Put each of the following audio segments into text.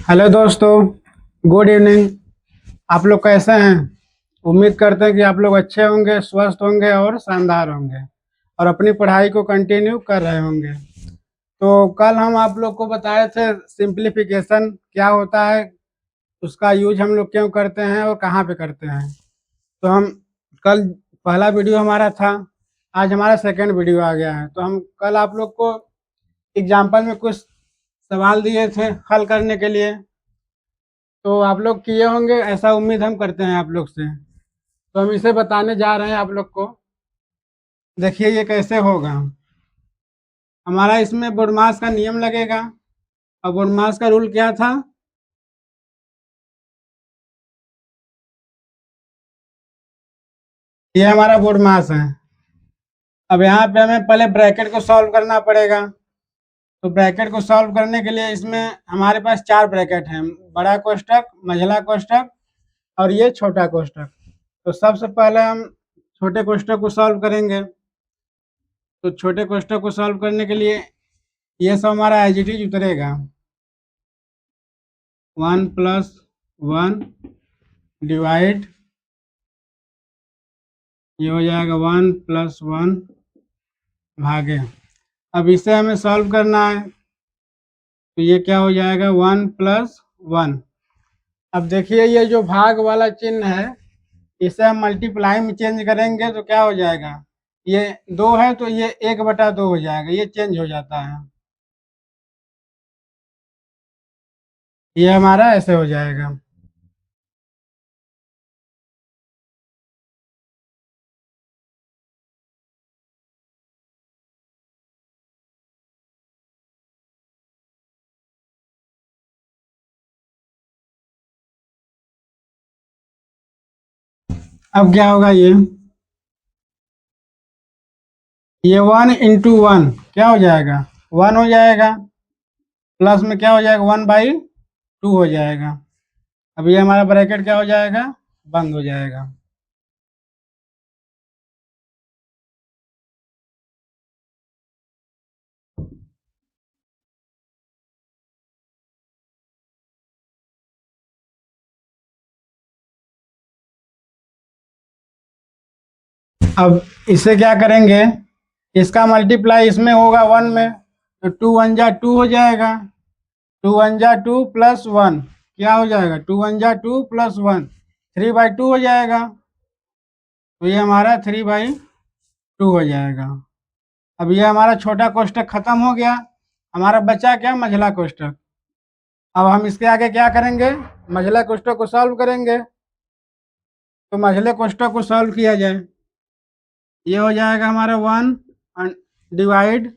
Hello दोस्तों, good evening. आप लोग कैसे हैं? उम्मीद करते हैं कि आप लोग अच्छे होंगे, स्वस्थ होंगे और शानदार होंगे और अपनी पढ़ाई को कंटिन्यू कर रहे होंगे। तो कल हम आप लोग को बताए थे सिंप्लीफिकेशन क्या होता है, उसका यूज हम लोग क्यों करते हैं और कहाँ पे करते हैं। तो हम कल पहला वीडियो हमारा था, आज हमारा सेकंड वीडियो आ गया है। तो हम कल आप लोग को एग्जाम्पल में कुछ सवाल दिए थे हल करने के लिए, तो आप लोग किए होंगे ऐसा उम्मीद हम करते हैं आप लोग से। तो हम इसे बताने जा रहे हैं आप लोग को। देखिए ये कैसे होगा। हमारा इसमें बोडमास का नियम लगेगा। और बोडमास का रूल क्या था? ये हमारा बोडमास है। अब यहाँ पे हमें पहले ब्रैकेट को सॉल्व करना पड़ेगा। तो ब्रैकेट को सॉल्व करने के लिए इसमें हमारे पास चार ब्रैकेट हैं, बड़ा कोष्ठक, मझला कोष्ठक और ये छोटा कोष्ठक। तो सबसे पहले हम छोटे कोष्ठक को सॉल्व करेंगे। तो छोटे कोष्ठक को सॉल्व करने के लिए ये सब हमारा एज इट इज उतरेगा। 1+1 डिवाइड, ये हो जाएगा 1+1 भागे। अब इसे हमें सॉल्व करना है। तो ये क्या हो जाएगा? 1+1। अब देखिए ये जो भाग वाला चिन्ह है, इसे हम मल्टीप्लाई में चेंज करेंगे तो क्या हो जाएगा? ये 2 है तो ये 1/2 हो जाएगा, ये चेंज हो जाता है। ये हमारा ऐसे हो जाएगा। अब क्या होगा? ये 1 × 1 क्या हो जाएगा? 1 हो जाएगा। प्लस में क्या हो जाएगा? 1/2 हो जाएगा। अब ये हमारा ब्रैकेट क्या हो जाएगा? बंद हो जाएगा। अब इसे क्या करेंगे? इसका मल्टीप्लाई इसमें होगा 1 में, तो 2 × 1 = 2 हो जाएगा। 2 × 1 = 2 + 1 क्या हो जाएगा? 2 × 2 + 1 3/2 हो जाएगा। तो ये हमारा 3/2 हो जाएगा। अब ये हमारा छोटा कोष्ठक खत्म हो गया। हमारा बचा क्या? मझला कोष्ठक। अब हम इसके आगे क्या करेंगे? मझला कोष्ठक को सॉल्व करेंगे। तो मझले कोष्ठक को सॉल्व किया जाए। ये हो जाएगा हमारा 1 डिवाइड,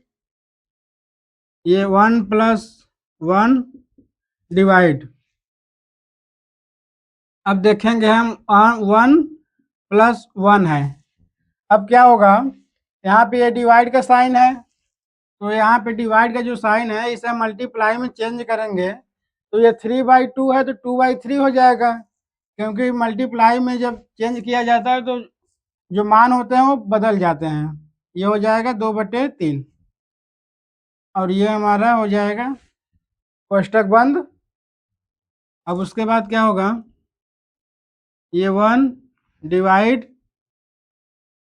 ये 1+1 डिवाइड। अब देखेंगे हम 1+1 है। अब क्या होगा? यहाँ पे ये डिवाइड का साइन है, तो यहाँ पे डिवाइड का जो साइन है इसे मल्टीप्लाई में चेंज करेंगे तो ये 3/2 है तो 2/3 हो जाएगा। क्योंकि मल्टीप्लाई में जब चेंज किया जाता है तो जो मान होते हैं वो बदल जाते हैं। ये हो जाएगा 2/3 और ये हमारा हो जाएगा कोष्ठक बंद। अब उसके बाद क्या होगा? ये 1 डिवाइड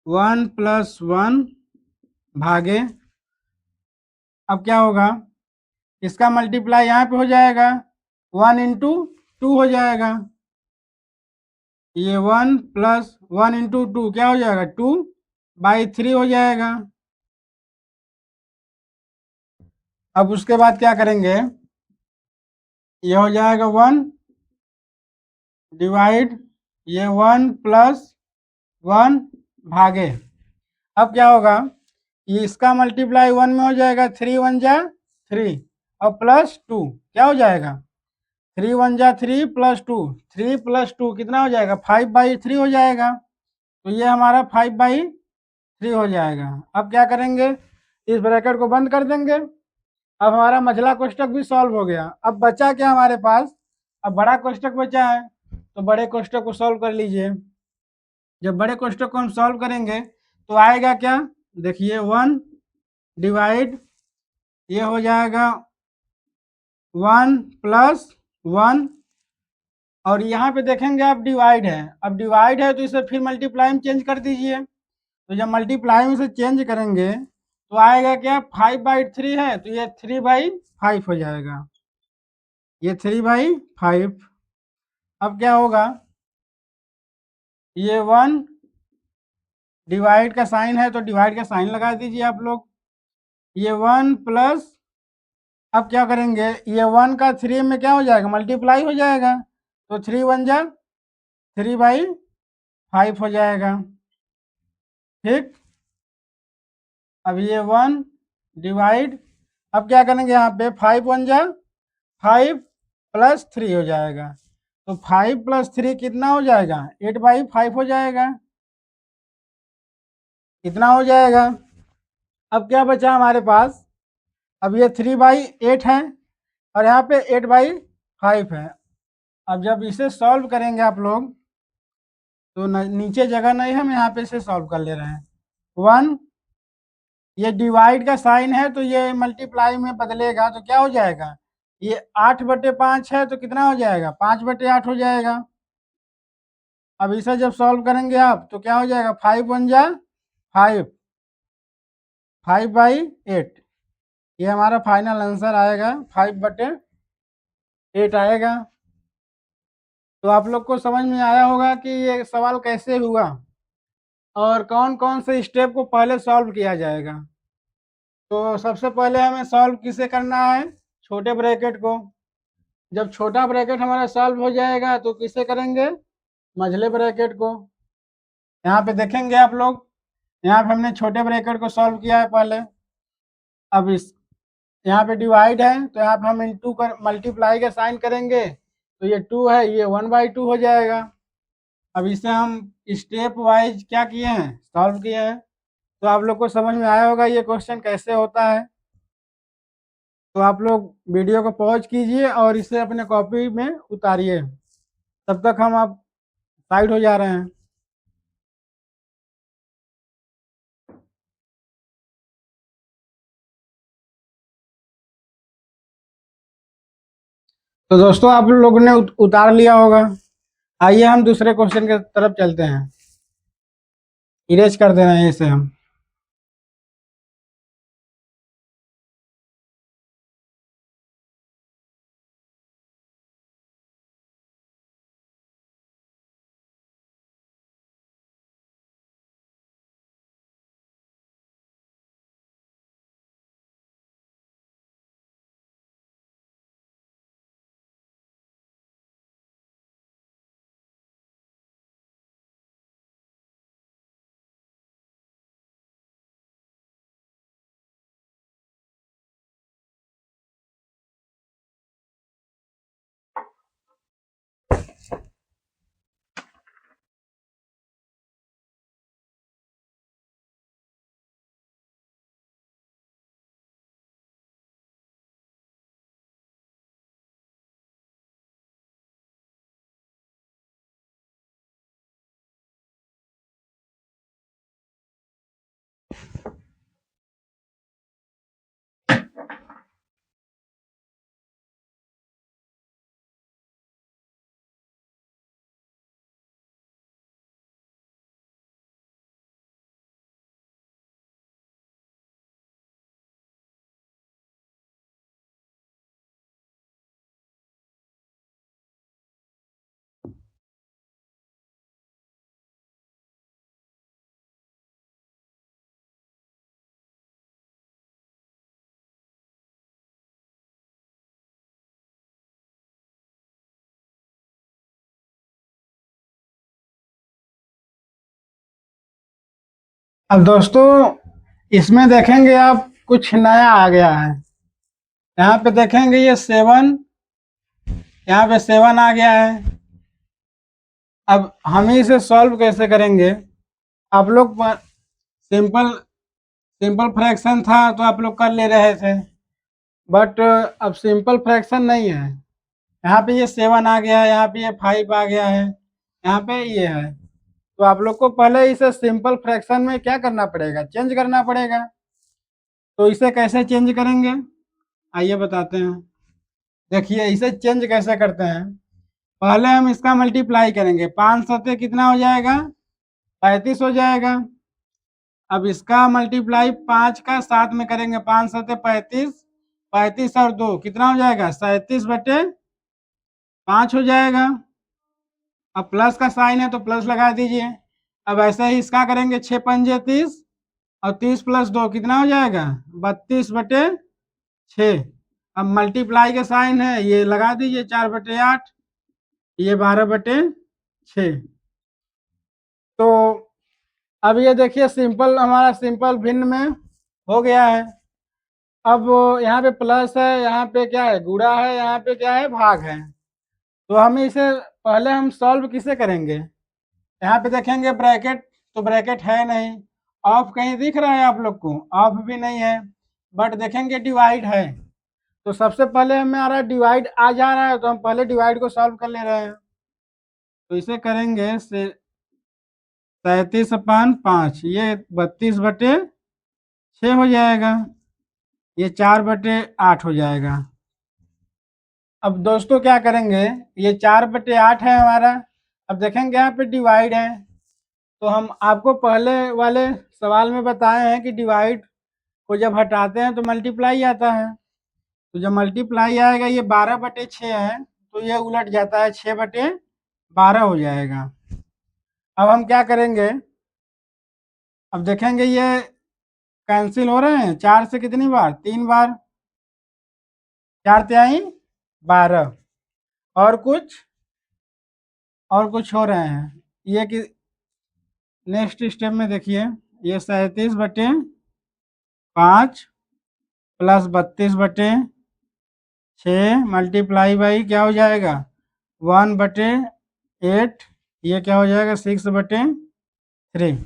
1+1 भागे। अब क्या होगा? इसका मल्टीप्लाई यहाँ पे हो जाएगा, 1 × 2 हो जाएगा। ये 1+1 × 2 क्या हो जाएगा? 2/3 हो जाएगा। अब उसके बाद क्या करेंगे? ये हो जाएगा 1 डिवाइड, ये 1+1 भागे। अब क्या होगा? ये इसका मल्टीप्लाई 1 में हो जाएगा, 3 × 1 = 3 और +2 क्या हो जाएगा? 3 × 1 = 3 +2, 3 + 2 कितना हो जाएगा? 5/3 हो जाएगा। तो ये हमारा 5/3 हो जाएगा। अब क्या करेंगे? इस ब्रैकेट को बंद कर देंगे। अब हमारा मझला कोष्ठक भी सॉल्व हो गया। अब बचा क्या हमारे पास? अब बड़ा कोष्ठक बचा है, तो बड़े कोष्ठक को सॉल्व कर लीजिए। जब बड़े कोष्ठक को हम सॉल्व करेंगे तो आएगा क्या? देखिए 1 डिवाइड, ये हो जाएगा 1+1 1, और यहाँ पे देखेंगे आप डिवाइड है। अब डिवाइड है तो इसे फिर मल्टीप्लाई में चेंज कर दीजिए। तो जब मल्टीप्लाई में से चेंज करेंगे तो आएगा क्या, 5/3 है तो ये 3/5 हो जाएगा, ये 3/5। अब क्या होगा, ये 1 डिवाइड का साइन है तो डिवाइड का साइन लगा दीजिए आप लोग। ये 1 प्लस, अब क्या करेंगे, ये 1 का 3 में क्या हो जाएगा, मल्टीप्लाई हो जाएगा, तो 3 1 जा 3/5 हो जाएगा। ठीक, अब ये 1 डिवाइड, अब क्या करेंगे यहाँ पे, 5 1 जा 5 प्लस 3 हो जाएगा, तो 5 प्लस 3 कितना हो जाएगा, 8/5 हो जाएगा, इतना हो जाएगा। अब क्या बचा हमारे पास, अब ये 3/8 है और यहाँ पे 8/5 है। अब जब इसे सॉल्व करेंगे आप लोग तो नीचे जगह नहीं है, हम यहाँ पे इसे सॉल्व कर ले रहे हैं। 1, ये डिवाइड का साइन है तो ये मल्टीप्लाई में बदलेगा तो क्या हो जाएगा, ये 8/5 है तो कितना हो जाएगा, 5/8 हो जाएगा। अब इसे जब सॉल्व करेंगे आप तो क्या हो जाएगा, 5 1 जा 5, 5/8, ये हमारा फाइनल आंसर आएगा, 5/8 आएगा। तो आप लोग को समझ में आया होगा कि ये सवाल कैसे हुआ और कौन कौन से स्टेप को पहले सॉल्व किया जाएगा। तो सबसे पहले हमें सॉल्व किसे करना है, छोटे ब्रैकेट को। जब छोटा ब्रैकेट हमारा सॉल्व हो जाएगा तो किसे करेंगे, मझले ब्रैकेट को। यहाँ पे देखेंगे आप लोग, यहाँ पे हमने छोटे ब्रैकेट को सॉल्व किया है पहले। अब इस यहाँ पे डिवाइड है तो यहाँ पे हम इनटू कर मल्टीप्लाई का साइन करेंगे तो ये 2 है, ये 1/2 हो जाएगा। अब इसे हम स्टेप वाइज क्या किए हैं, सॉल्व किए हैं। तो आप लोग को समझ में आया होगा ये क्वेश्चन कैसे होता है। तो आप लोग वीडियो को पॉज कीजिए और इसे अपने कॉपी में उतारिए, तब तक हम आप साइड हो जा रहे हैं। तो दोस्तों आप लोगों ने उतार लिया होगा। आइए हम दूसरे क्वेश्चन की तरफ चलते हैं, इरेज कर देना है इसे हम। अब दोस्तों इसमें देखेंगे आप कुछ नया आ गया है। यहाँ पे देखेंगे ये 7, यहाँ पे 7 आ गया है। अब हम इसे सॉल्व कैसे करेंगे, आप लोग सिंपल सिंपल फ्रैक्शन था तो आप लोग कर ले रहे थे, बट अब सिंपल फ्रैक्शन नहीं है। यहाँ पे ये 7 आ गया है, यहाँ पे ये 5 आ गया है, यहाँ पे ये है। तो आप लोग को पहले इसे सिंपल फ्रैक्शन में क्या करना पड़ेगा, चेंज करना पड़ेगा। तो इसे कैसे चेंज करेंगे, आइए बताते हैं। देखिए इसे चेंज कैसे करते हैं। पहले हम इसका मल्टीप्लाई करेंगे, 5 सते कितना हो जाएगा, 35 हो जाएगा। अब इसका मल्टीप्लाई 5 का 7 में करेंगे, 5 सते 35, 35 और 2 कितना हो जाएगा, 37/5 हो जाएगा। अब प्लस का साइन है तो प्लस लगा दीजिए। अब ऐसे ही इसका करेंगे, 6 पंजे 30 और 30 + 2 कितना हो जाएगा, 32/6। अब मल्टीप्लाई के साइन है, ये लगा दीजिए, 4/8, ये 12/6। तो अब ये देखिए सिंपल, हमारा सिंपल भिन्न में हो गया है। अब यहाँ पे प्लस है, यहाँ पे क्या है, गुणा है, यहाँ पे क्या है, भाग है। तो हम इसे पहले हम सॉल्व किसे करेंगे। यहाँ पे देखेंगे ब्रैकेट, तो ब्रैकेट है नहीं। ऑफ कहीं दिख रहा है आप लोग को, ऑफ भी नहीं है। बट देखेंगे डिवाइड है। तो सबसे पहले हमारा डिवाइड आ जा रहा है, तो हम पहले डिवाइड को सॉल्व कर ले रहे हैं। तो इसे करेंगे से 37/5, ये 32/6 हो जाएगा, ये 4/8 हो जाएगा। अब दोस्तों क्या करेंगे, ये 4/8 है हमारा। अब देखेंगे यहाँ पे डिवाइड है, तो हम आपको पहले वाले सवाल में बताए हैं कि डिवाइड को जब हटाते हैं तो मल्टीप्लाई आता है। तो जब मल्टीप्लाई आएगा, ये 12/6 है, तो ये उलट जाता है, 6/12 हो जाएगा। अब हम क्या करेंगे, अब देखेंगे ये कैंसिल हो रहे हैं, 4 से कितनी बार, 3 बार, 4×3=12। और कुछ हो रहे हैं, ये कि नेक्स्ट स्टेप में देखिए, ये 37/5 प्लस 32/6 मल्टीप्लाई बाई क्या हो जाएगा, 1/8, ये क्या हो जाएगा, 6/3।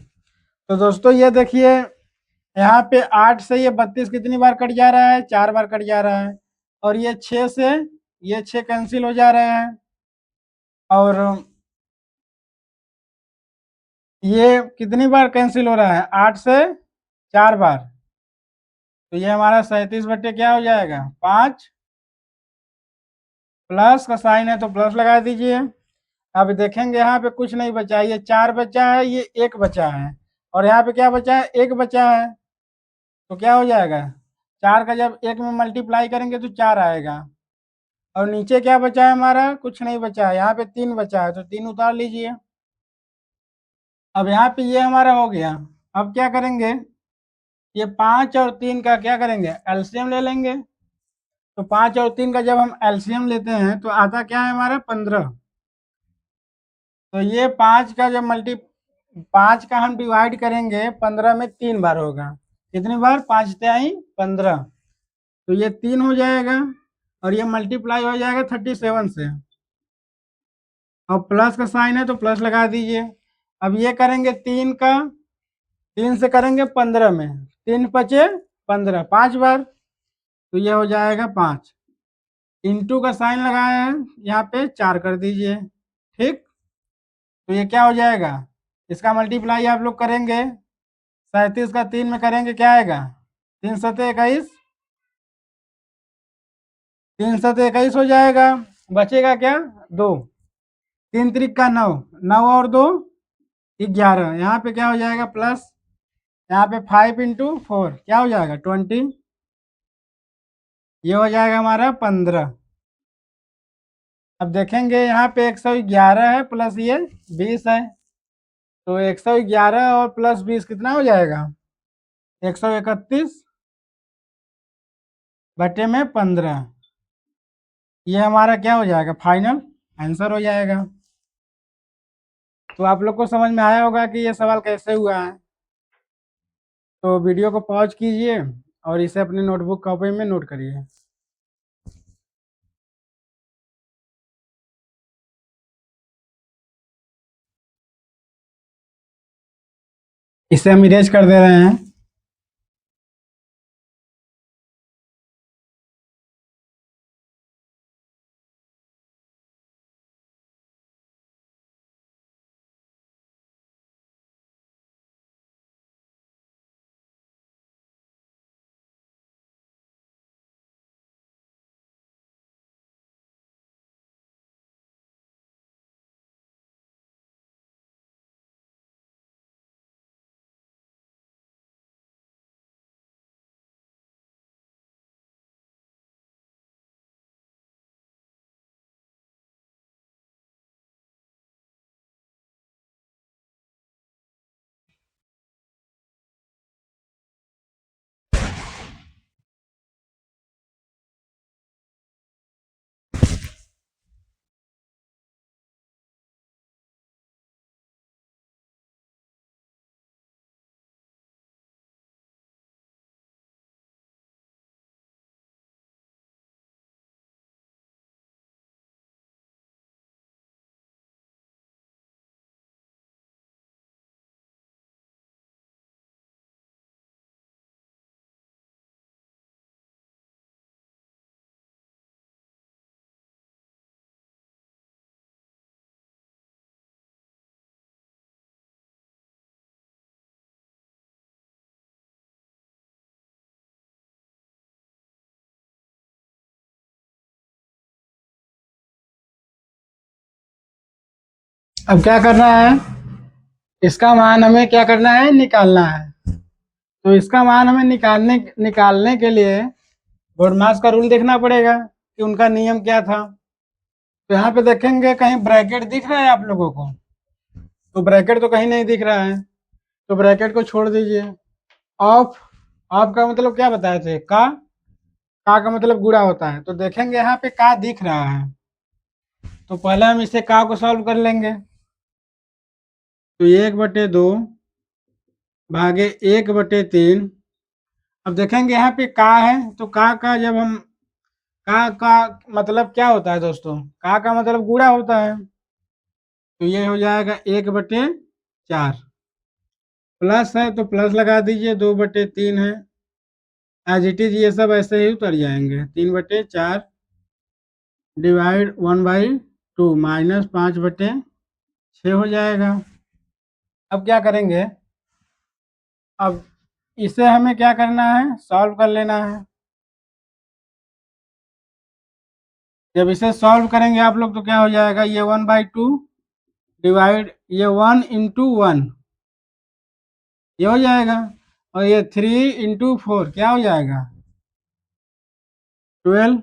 तो दोस्तों ये देखिए, यहाँ पे 8 से ये 32 कितनी बार कट जा रहा है, 4 बार कट जा रहा है। और ये 6 से ये 6 कैंसिल हो जा रहे हैं। और ये कितनी बार कैंसिल हो रहा है, 8 से 4 बार। तो ये हमारा 37 बटे क्या हो जाएगा, 5। प्लस का साइन है तो प्लस लगा दीजिए। अब देखेंगे यहाँ पे कुछ नहीं बचा, ये 4 बचा है, ये 1 बचा है, और यहाँ पे क्या बचा है, 1 बचा है। तो क्या हो जाएगा, 4 का जब 1 में मल्टीप्लाई करेंगे तो 4 आएगा। और नीचे क्या बचा है हमारा, कुछ नहीं बचा है, यहाँ पे 3 बचा है, तो 3 उतार लीजिए। अब यहाँ पे ये हमारा हो गया। अब क्या करेंगे, ये 5 और 3 का क्या करेंगे, एलसीएम ले लेंगे। तो 5 और 3 का जब हम एलसीएम लेते हैं तो आता क्या है हमारा, 15। तो ये 5 का जब 5 का हम डिवाइड करेंगे 15 में 3 बार होगा। कितनी बार, 5×3=15। तो ये 3 हो जाएगा, और ये मल्टीप्लाई हो जाएगा 37 से। और प्लस का साइन है तो प्लस लगा दीजिए। अब ये करेंगे 3 का, 3 से करेंगे 15 में, 3×5=15, 5 बार। तो ये हो जाएगा 5। इंटू का साइन लगाया है, यहाँ पे 4 कर दीजिए। ठीक, तो ये क्या हो जाएगा, इसका मल्टीप्लाई आप लोग करेंगे, 37 का 3 में करेंगे, क्या आएगा, 3×7=21, 3×7=21 हो जाएगा। बचेगा क्या, 2, 3×3=9, 9 और 2 11। यहाँ पे क्या हो जाएगा, प्लस, यहाँ पे 5×4 क्या हो जाएगा, 20। ये हो जाएगा हमारा 15। अब देखेंगे यहाँ पे 111 है प्लस ये 20 है। तो 111 और प्लस 20 कितना हो जाएगा, 131/15। ये हमारा क्या हो जाएगा, फाइनल आंसर हो जाएगा। तो आप लोग को समझ में आया होगा कि ये सवाल कैसे हुआ है। तो वीडियो को पॉज कीजिए और इसे अपनी नोटबुक कॉपी में नोट करिए। इसे हम इरेज कर दे रहे हैं। अब क्या करना है, इसका मान हमें क्या करना है, निकालना है। तो इसका मान हमें निकालने के लिए बोडमास का रूल देखना पड़ेगा कि उनका नियम क्या था। तो यहाँ पे देखेंगे कहीं ब्रैकेट दिख रहा है आप लोगों को, तो ब्रैकेट तो कहीं नहीं दिख रहा है, तो ब्रैकेट को छोड़ दीजिए। ऑफ, ऑफ का मतलब क्या बताए थे, का मतलब गुणा होता है, तो देखेंगे यहाँ पे का दिख रहा है, तो पहले हम इसे का को सॉल्व कर लेंगे। तो 1/2 भागे 1/3। अब देखेंगे यहाँ पे का है, तो का जब हम का मतलब क्या होता है दोस्तों, का मतलब गुणा होता है, तो ये हो जाएगा 1/4। प्लस है तो प्लस लगा दीजिए, 2/3 है, एज इट इज ये सब ऐसे ही उतर जाएंगे। 3/4 डिवाइड 1/2 -5/6 हो जाएगा। अब क्या करेंगे, अब इसे हमें क्या करना है, सॉल्व कर लेना है। जब इसे सॉल्व करेंगे आप लोग तो क्या हो जाएगा, ये 1/2 डिवाइड ये 1 × 1 ये हो जाएगा, और ये 3 × 4 क्या हो जाएगा, 12।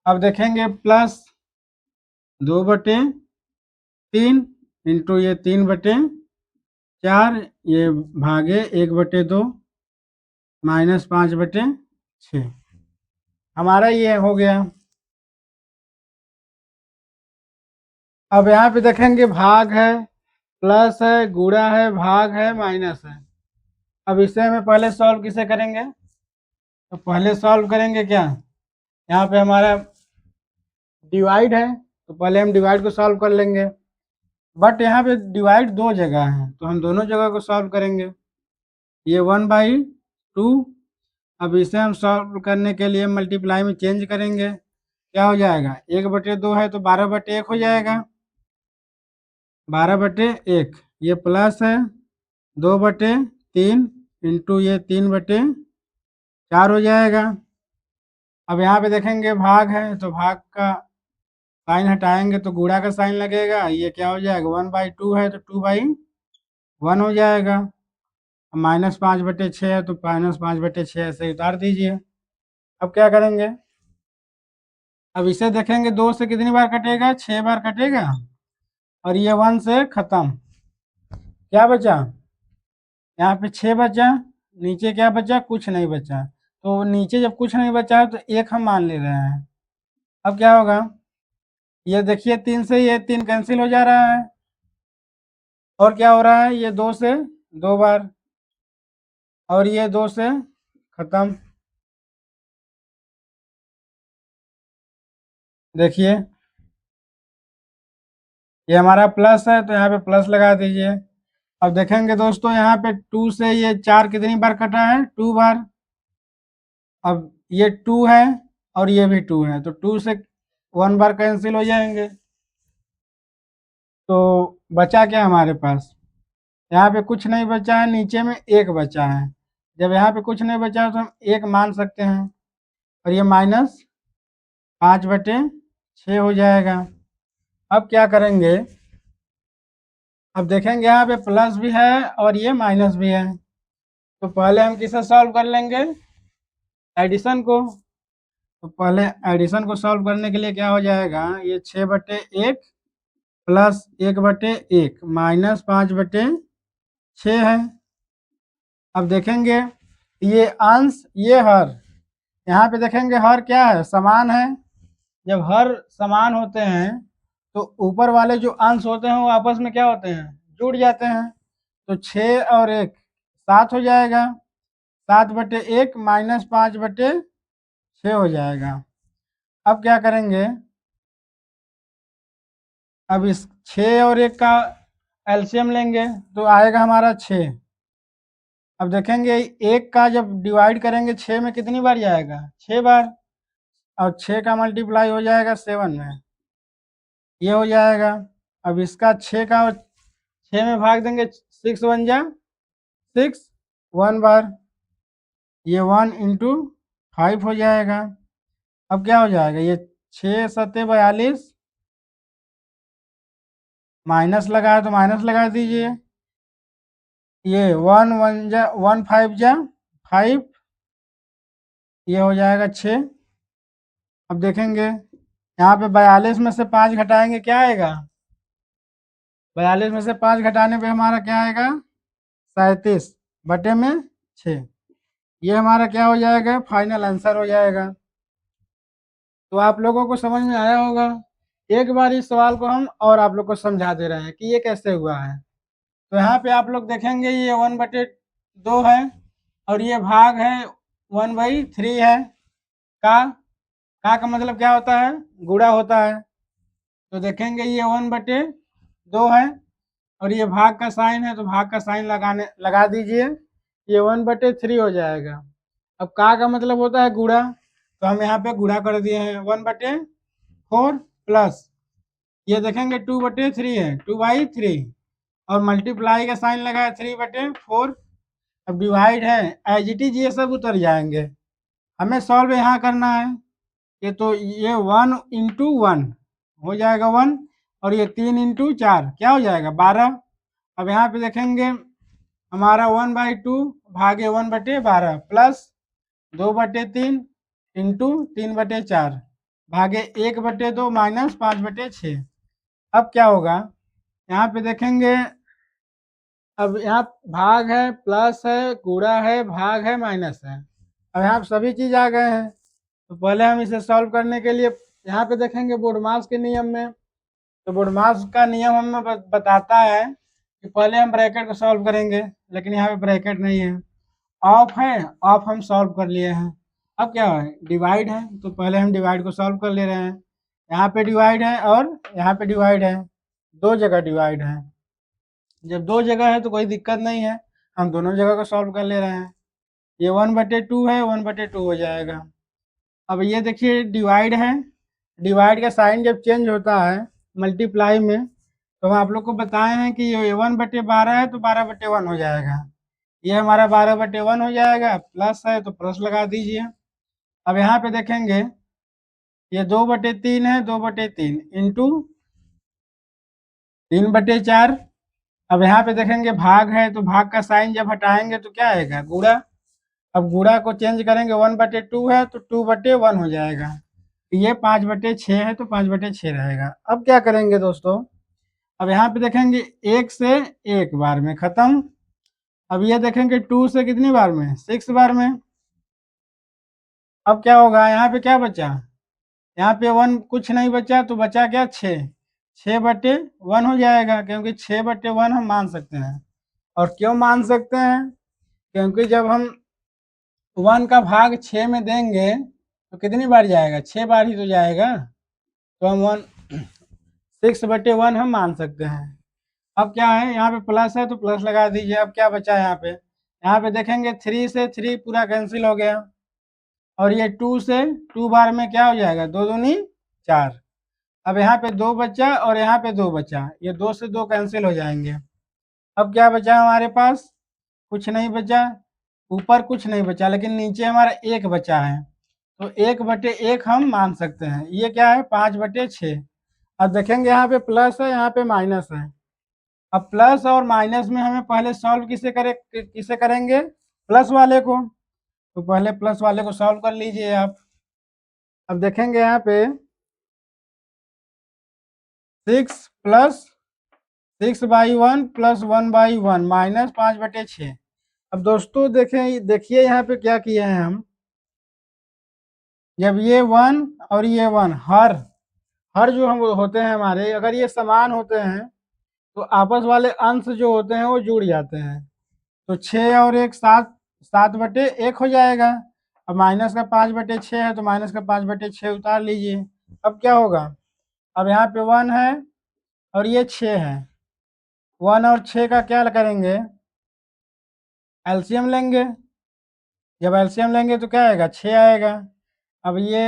अब देखेंगे प्लस 2/3 इंटू ये 3/4 ये भागे 1/2 -5/6 हमारा ये हो गया। अब यहाँ पे देखेंगे भाग है, प्लस है, गुणा है, भाग है, माइनस है। अब इसे हमें पहले सॉल्व किसे करेंगे, तो पहले सॉल्व करेंगे क्या, यहाँ पे हमारा डिवाइड है, तो पहले हम डिवाइड को सॉल्व कर लेंगे। बट यहाँ पे डिवाइड दो जगह है, तो हम दोनों जगह को सॉल्व करेंगे। ये 1/2, अब इसे हम सॉल्व करने के लिए मल्टीप्लाई में चेंज करेंगे, क्या हो जाएगा, 1/2 है तो 12/1 हो जाएगा, 12/1 ये प्लस है 2/3 इंटू ये 3/4 हो जाएगा। अब यहाँ पे देखेंगे भाग है, तो भाग का साइन हटाएंगे तो गुणा का साइन लगेगा, ये क्या हो जाएगा, 1/2 है तो 2/1 हो जाएगा, -5/6 है तो -5/6 ऐसे उतार दीजिए। अब क्या करेंगे, अब इसे देखेंगे 2 से कितनी बार कटेगा, 6 बार कटेगा, और ये 1 से खत्म, क्या बचा, यहाँ पे 6 बचा, नीचे क्या बचा, कुछ नहीं बचा, तो नीचे जब कुछ नहीं बचा है तो एक हम मान ले रहे हैं। अब क्या होगा, ये देखिए 3 से ये 3 कैंसिल हो जा रहा है, और क्या हो रहा है, ये 2 से 2 बार, और ये 2 से खत्म। देखिए ये हमारा प्लस है तो यहाँ पे प्लस लगा दीजिए। अब देखेंगे दोस्तों यहाँ पे 2 से ये 4 कितनी बार कटा है, 2 बार। अब ये 2 है और ये भी 2 है, तो 2 से 1 बार कैंसिल हो जाएंगे, तो बचा क्या हमारे पास, यहाँ पे कुछ नहीं बचा है, नीचे में एक बचा है। जब यहाँ पे कुछ नहीं बचा है तो हम एक मान सकते हैं, और ये -5/6 हो जाएगा। अब क्या करेंगे, अब देखेंगे यहाँ पे प्लस भी है और ये माइनस भी है, तो पहले हम किसे सॉल्व कर लेंगे, एडिशन को। तो पहले एडिशन को सॉल्व करने के लिए क्या हो जाएगा, ये 6/1 प्लस 1/1 -5/6 है। अब देखेंगे ये अंश ये हर, यहाँ पे देखेंगे हर क्या है, समान है। जब हर समान होते हैं तो ऊपर वाले जो अंश होते हैं वो आपस में क्या होते हैं, जुड़ जाते हैं, तो 6 और 1 7 हो जाएगा, 7/1 -5/6 हो जाएगा। अब क्या करेंगे, अब इस 6 और 1 का एलसीएम लेंगे तो आएगा हमारा 6। अब देखेंगे एक का जब डिवाइड करेंगे 6 में कितनी बार जाएगा, 6 बार, और 6 का मल्टीप्लाई हो जाएगा 7 में, ये हो जाएगा। अब इसका 6 का और 6 में भाग देंगे, 6 1 जा 6, 1 बार, ये 1 × 5 हो जाएगा। अब क्या हो जाएगा, ये 6 × 7 = 42, माइनस लगाए तो माइनस लगा दीजिए। ये 1 5 ये हो जाएगा 6। अब देखेंगे यहाँ पे 42 में से 5 घटाएंगे क्या आएगा? 42 में से 5 घटाने पे हमारा क्या आएगा? 37/6। ये हमारा क्या हो जाएगा? फाइनल आंसर हो जाएगा। तो आप लोगों को समझ में आया होगा। एक बार इस सवाल को हम और आप लोग को समझा दे रहे हैं कि ये कैसे हुआ है। तो यहाँ पे आप लोग देखेंगे ये 1/2 है और ये भाग है 1/3 है। का मतलब क्या होता है? गुणा होता है। तो देखेंगे ये 1/2 है और ये भाग का साइन है, तो भाग का साइन लगा दीजिए। ये 1/3 हो जाएगा। अब का मतलब होता है गुणा, तो हम यहाँ पे गुणा कर दिए हैं 1/4 प्लस ये देखेंगे 2/3 है, 2/3 और मल्टीप्लाई का साइन लगा है 3/4। अब डिवाइड है, एज इट इज ये सब उतर जाएंगे। हमें सॉल्व यहाँ करना है। ये तो ये 1 × 1 हो जाएगा 1 और ये 3 × 4 क्या हो जाएगा? 12। अब यहाँ पे देखेंगे हमारा 1/2 भागे 1/12 प्लस 2/3 इंटू 3/4 भागे 1/2 माइनस 5/6। अब क्या होगा? यहाँ पे देखेंगे अब यहाँ भाग है, प्लस है, गुणा है, भाग है, माइनस है। अब यहाँ पे सभी चीज आ गए हैं। तो पहले हम इसे सॉल्व करने के लिए यहाँ पे देखेंगे बोडमास के नियम में। तो बोडमास का नियम हमें बताता है कि पहले हम ब्रैकेट को सॉल्व करेंगे, लेकिन यहाँ पे ब्रैकेट नहीं है, ऑफ है। ऑफ हम सॉल्व कर लिए हैं। अब क्या है? डिवाइड है, तो पहले हम डिवाइड को सॉल्व कर ले रहे हैं। यहाँ पे डिवाइड है और यहाँ पे डिवाइड है, दो जगह डिवाइड है। जब दो जगह है तो कोई दिक्कत नहीं है, हम दोनों जगह को सॉल्व कर ले रहे हैं। ये 1/2 है, 1/2 हो जाएगा। अब ये देखिए डिवाइड है, डिवाइड का साइन जब चेंज होता है मल्टीप्लाई में, तो हम आप लोग को बताए हैं कि ये 1/12 है तो 12/1 हो जाएगा। ये हमारा 12/1 हो जाएगा, प्लस है तो प्लस लगा दीजिए। अब यहाँ पे देखेंगे ये 2/3 है, 2/3 इंटू 3/4। अब यहाँ पे देखेंगे भाग है, तो भाग का साइन जब हटाएंगे तो क्या आएगा? गुणा। अब गुणा को चेंज करेंगे, 1/2 है तो 2/1 हो जाएगा। ये 5/6 है तो 5/6 रहेगा। अब क्या करेंगे दोस्तों? अब यहाँ पे देखेंगे 1 से 1 बार में खत्म। अब ये देखेंगे 2 से कितनी बार में? 6 बार में। अब क्या होगा? यहाँ पे क्या बचा? यहाँ पे 1 कुछ नहीं बचा, तो बचा क्या? 6। 6/1 हो जाएगा, क्योंकि 6/1 हम मान सकते हैं। और क्यों मान सकते हैं? क्योंकि जब हम 1 का भाग 6 में देंगे तो कितनी बार जाएगा? 6 बार ही तो जाएगा। तो हम 6/1 हम मान सकते हैं। अब क्या है? यहाँ पे प्लस है तो प्लस लगा दीजिए। अब क्या बचा है यहाँ पे? यहाँ पे देखेंगे 3 से 3 पूरा कैंसिल हो गया और ये 2 से 2 बार में क्या हो जाएगा? 2 दूनी 4। अब यहाँ पे 2 बचा और यहाँ पे 2 बचा, ये 2 से 2 कैंसिल हो जाएंगे। अब क्या बचा हमारे पास? कुछ नहीं बचा। ऊपर कुछ नहीं बचा, लेकिन नीचे हमारा 1 बचा है, तो 1/1 हम मान सकते हैं। ये क्या है? 5/6। अब देखेंगे यहाँ पे प्लस है, यहाँ पे माइनस है। अब प्लस और माइनस में हमें पहले सॉल्व किसे करेंगे? प्लस वाले को। तो पहले प्लस वाले को सॉल्व कर लीजिए आप। अब देखेंगे यहाँ पे 6+6/1 प्लस 1/1 माइनस 5/6। अब दोस्तों देखिए यहाँ पे क्या किए हैं हम। जब ये 1 और ये 1 हर जो हम होते हैं हमारे, अगर ये समान होते हैं तो आपस वाले अंश जो होते हैं वो जुड़ जाते हैं। तो 6 और 1 7, 7/1 हो जाएगा। अब माइनस का 5/6 है तो माइनस का 5/6 उतार लीजिए। अब क्या होगा? अब यहाँ पे 1 है और ये 6 है। 1 और 6 का क्या करेंगे? एलसीएम लेंगे। जब एलसीएम लेंगे तो क्या आएगा? 6 आएगा। अब ये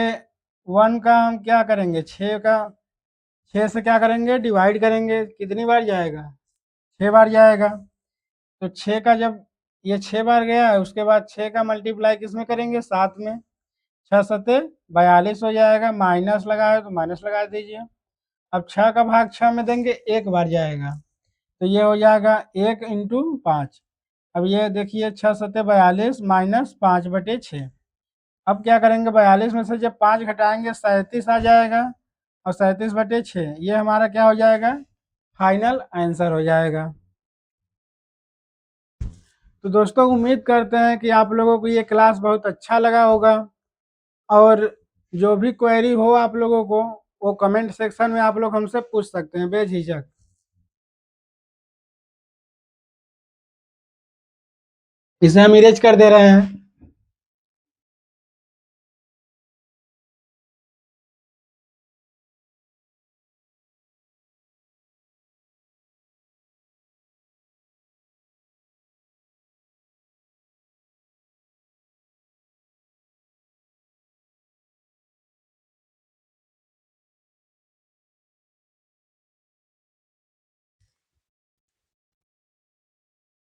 1 का हम क्या करेंगे? 6 से क्या करेंगे? डिवाइड करेंगे। कितनी बार जाएगा? 6 बार जाएगा। तो 6 का जब ये 6 बार गया है, उसके बाद 6 का मल्टीप्लाई किस में करेंगे? 7 में। 6 7 42 हो जाएगा। माइनस लगा है तो माइनस लगा दीजिए। अब 6 का भाग 6 में देंगे, एक बार जाएगा, तो ये हो जाएगा 1 × 5। अब ये देखिए 6×7 = 42 माइनस 5/6। अब क्या करेंगे, 42 में से जब 5 घटाएंगे 37 आ जाएगा, और 37/6 ये हमारा क्या हो जाएगा, फाइनल आंसर हो जाएगा। तो दोस्तों उम्मीद करते हैं कि आप लोगों को ये क्लास बहुत अच्छा लगा होगा, और जो भी क्वेरी हो आप लोगों को, वो कमेंट सेक्शन में आप लोग हमसे पूछ सकते हैं बेझिझक। इसे हम इरेज कर दे रहे हैं।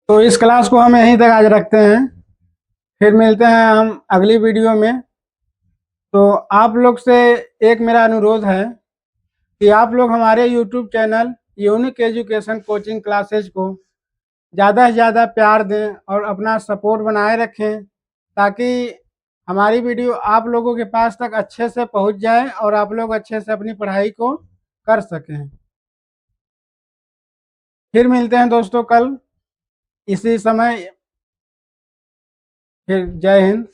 तो इस क्लास को हम यहीं तक आज रखते हैं, फिर मिलते हैं हम अगली वीडियो में। तो आप लोग से एक मेरा अनुरोध है कि आप लोग हमारे YouTube channel unique education coaching classes को ज़्यादा से ज़्यादा प्यार दें और अपना सपोर्ट बनाए रखें, ताकि हमारी वीडियो आप लोगों के पास तक अच्छे से पहुंच जाए और आप लोग अच्छे से अपनी पढ़ाई को कर सकें। फिर मिलते हैं दोस्तों कल इसी समय। फिर जय हिंद।